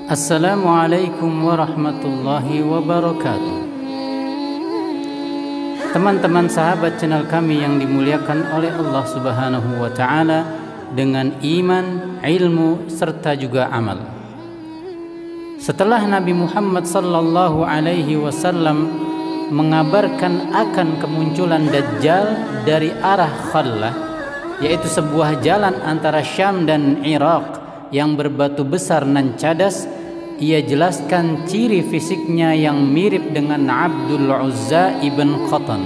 Assalamualaikum warahmatullahi wabarakatuh. Teman-teman sahabat channel kami yang dimuliakan oleh Allah Subhanahu wa taala dengan iman, ilmu serta juga amal. Setelah Nabi Muhammad sallallahu alaihi wasallam mengabarkan akan kemunculan Dajjal dari arah Khallah, yaitu sebuah jalan antara Syam dan Irak yang berbatu besar nan cadas, ia jelaskan ciri fisiknya yang mirip dengan Abdul Uzza ibn Qatan,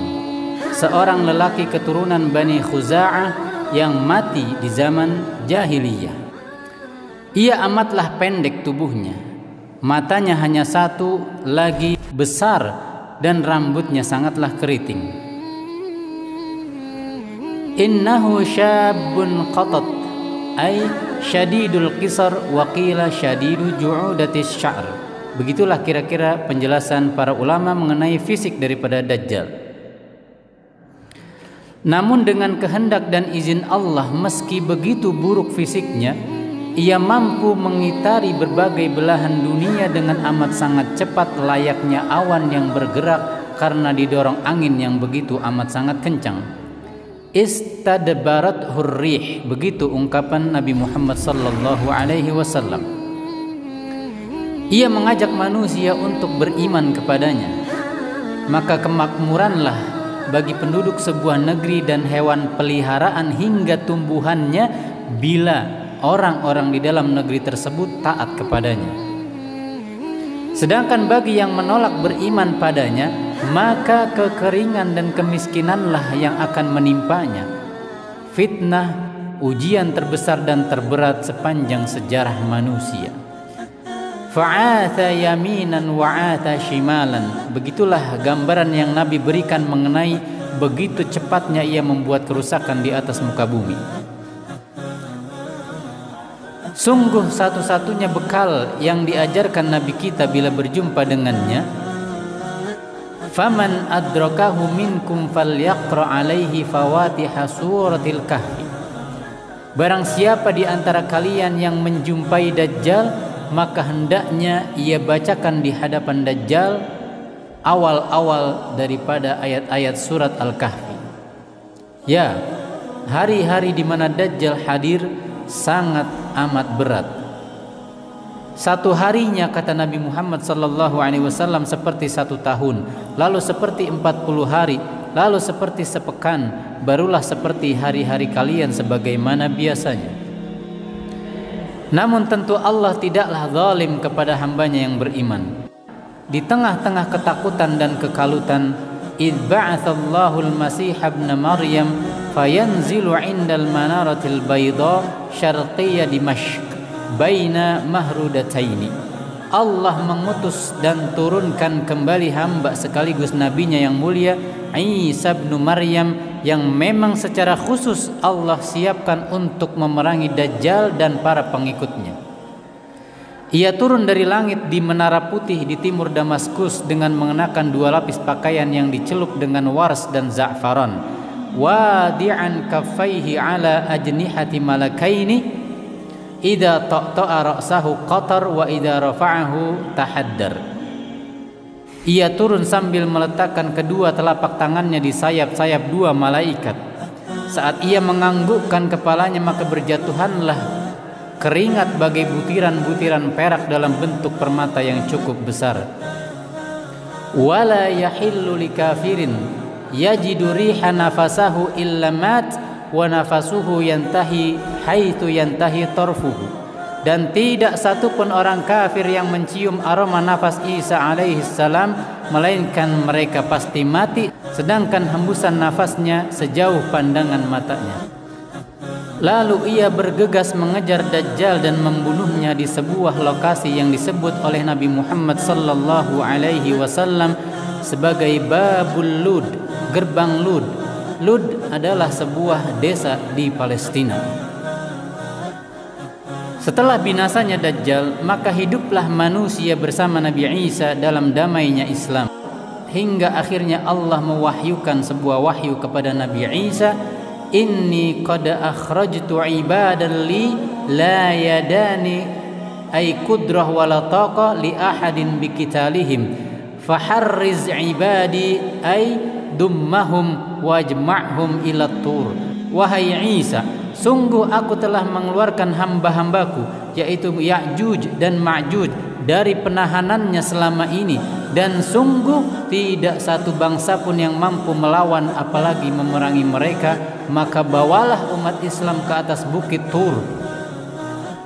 seorang lelaki keturunan Bani Khuza'ah yang mati di zaman jahiliyah. Ia amatlah pendek tubuhnya, matanya hanya satu, lagi besar, dan rambutnya sangatlah keriting. Innahu syabun qatat, ay syadidul qisar wa qila syadidu ju'udatis sya'r. Begitulah kira-kira penjelasan para ulama mengenai fisik daripada Dajjal. Namun dengan kehendak dan izin Allah, meski begitu buruk fisiknya, ia mampu mengitari berbagai belahan dunia dengan amat sangat cepat, layaknya awan yang bergerak karena didorong angin yang begitu amat sangat kencang. Istadbarat hurrih, begitu ungkapan Nabi Muhammad sallallahu alaihi wasallam. Ia mengajak manusia untuk beriman kepadanya, maka kemakmuranlah bagi penduduk sebuah negeri dan hewan peliharaan hingga tumbuhannya bila orang-orang di dalam negeri tersebut taat kepadanya. Sedangkan bagi yang menolak beriman padanya, maka kekeringan dan kemiskinanlah yang akan menimpanya. Fitnah, ujian terbesar dan terberat sepanjang sejarah manusia. Fa'atha yaminan wa'atha shimalan. Begitulah gambaran yang Nabi berikan mengenai begitu cepatnya ia membuat kerusakan di atas muka bumi. Sungguh satu-satunya bekal yang diajarkan Nabi kita bila berjumpa dengannya, faman adrakahu minkum falyaqra alaihi fawatiha suratil kahfi. Barang siapa di antara kalian yang menjumpai Dajjal, maka hendaknya ia bacakan di hadapan Dajjal awal-awal daripada ayat-ayat surat Al-Kahfi. Ya, hari-hari di mana Dajjal hadir sangat amat berat. Satu harinya, kata Nabi Muhammad sallallahu alaihi wasallam, seperti 1 tahun, lalu seperti 40 hari, lalu seperti sepekan, barulah seperti hari-hari kalian sebagaimana biasanya. Namun tentu Allah tidaklah zalim kepada hambanya yang beriman. Di tengah-tengah ketakutan dan kekalutan, idh ba'athallahu al-masih ibn Maryam fayanzilu 'indal manaratil bayda syarqiyya Dimashq baina mahrudataini. Allah mengutus dan turunkan kembali hamba sekaligus nabinya yang mulia, Isa bin Maryam, yang memang secara khusus Allah siapkan untuk memerangi Dajjal dan para pengikutnya. Ia turun dari langit di menara putih di timur Damaskus dengan mengenakan 2 lapis pakaian yang dicelup dengan wars dan za'faran, wadi'an kaffaihi ala ajnihati malakaini idza ta'ta'a ra'sahu qatar wa idza rafa'ahu tahaddar. Ia turun sambil meletakkan kedua telapak tangannya di sayap-sayap 2 malaikat. Saat ia menganggukkan kepalanya, maka berjatuhanlah keringat bagai butiran-butiran perak dalam bentuk permata yang cukup besar. Wala yahillu likafirin yajidu riha nafasahu illa mat wa nafasuhu yantahi haitsu yantahi tarfuhu. Dan tidak satu pun orang kafir yang mencium aroma nafas Isa alaihi salam melainkan mereka pasti mati, sedangkan hembusan nafasnya sejauh pandangan matanya. Lalu ia bergegas mengejar Dajjal dan membunuhnya di sebuah lokasi yang disebut oleh Nabi Muhammad sallallahu alaihi wasallam sebagai Babul Lud, gerbang Lud. Lud adalah sebuah desa di Palestina. Setelah binasanya Dajjal, maka hiduplah manusia bersama Nabi Isa dalam damainya Islam, hingga akhirnya Allah mewahyukan sebuah wahyu kepada Nabi Isa, inni qad akhrajtu ibadan li la yadani ay qudrah wala taqa li ahadin biqitalihim faharriz ibadi ay dummahum wajma'hum ila tur. Wahai Isa, sungguh aku telah mengeluarkan hamba-hambaku yaitu Ya'juj dan Ma'juj dari penahanannya selama ini, dan sungguh tidak satu bangsa pun yang mampu melawan apalagi memerangi mereka. Maka bawalah umat Islam ke atas bukit Tur,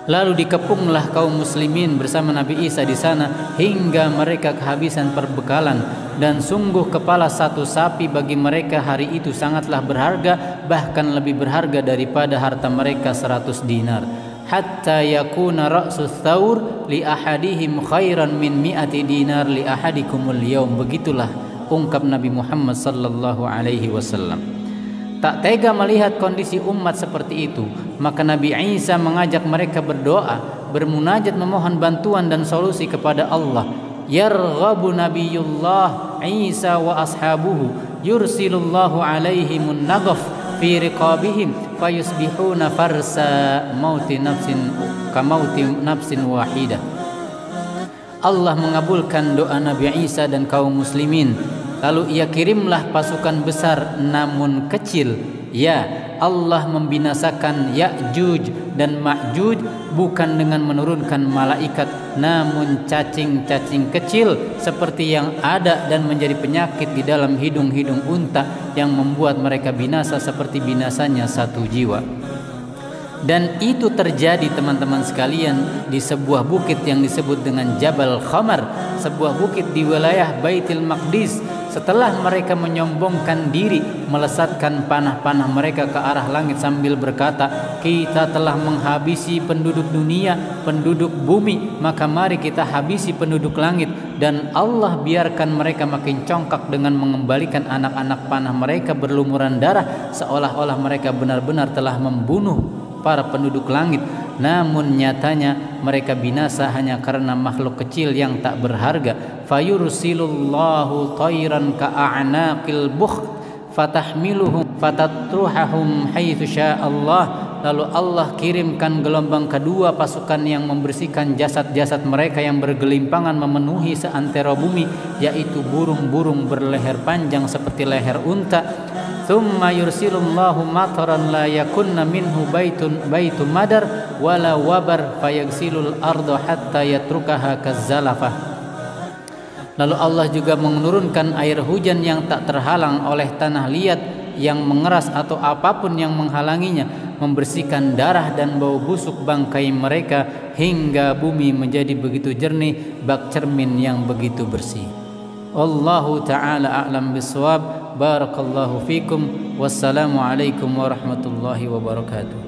lalu dikepunglah kaum muslimin bersama Nabi Isa di sana hingga mereka kehabisan perbekalan. Dan sungguh kepala satu sapi bagi mereka hari itu sangatlah berharga, bahkan lebih berharga daripada harta mereka 100 dinar. Hatta yakuna ra'sus thawr li ahadihim khairan min mi'ati dinar li ahadikumul yaum. Begitulah ungkap Nabi Muhammad sallallahu alaihi wasallam. Tak tega melihat kondisi umat seperti itu, maka Nabi Isa mengajak mereka berdoa, bermunajat, memohon bantuan dan solusi kepada Allah. Yarghabu Nabiyullah Isa wa ashabuhu yursilullahu alaihimun naghaf fi riqabihim fayusbihuna farsa mauti nafsin kamauti nafsin wahidah. Allah mengabulkan doa Nabi Isa dan kaum muslimin, lalu ia kirimlah pasukan besar namun kecil. Ya, Allah membinasakan Ya'juj dan Ma'juj bukan dengan menurunkan malaikat, namun cacing-cacing kecil seperti yang ada dan menjadi penyakit di dalam hidung-hidung unta yang membuat mereka binasa seperti binasanya satu jiwa. Dan itu terjadi teman-teman sekalian di sebuah bukit yang disebut dengan Jabal Khamar, sebuah bukit di wilayah Baitul Maqdis. Setelah mereka menyombongkan diri, melesatkan panah-panah mereka ke arah langit sambil berkata, kita telah menghabisi penduduk dunia, penduduk bumi, maka mari kita habisi penduduk langit. Dan Allah biarkan mereka makin congkak dengan mengembalikan anak-anak panah mereka berlumuran darah, seolah-olah mereka benar-benar telah membunuh para penduduk langit. Namun nyatanya mereka binasa hanya karena makhluk kecil yang tak berharga. Fayursilullahu tayran ka'anaqil bukh fatahmiluhum fatatruhahum haitsu sya'allah. Lalu Allah kirimkan gelombang kedua pasukan yang membersihkan jasad-jasad mereka yang bergelimpangan memenuhi seantero bumi, yaitu burung-burung berleher panjang seperti leher unta. Thumma yursilullahu mataran la yakunna minhu baitu madar wala wabar fayagsilul ardo hatta yatrukaha kazzalafah. Lalu Allah juga menurunkan air hujan yang tak terhalang oleh tanah liat yang mengeras atau apapun yang menghalanginya, membersihkan darah dan bau busuk bangkai mereka hingga bumi menjadi begitu jernih bak cermin yang begitu bersih. Wallahu ta'ala a'lam bisawab. Barakallahu fikum. Wassalamu alaikum warahmatullahi wabarakatuh.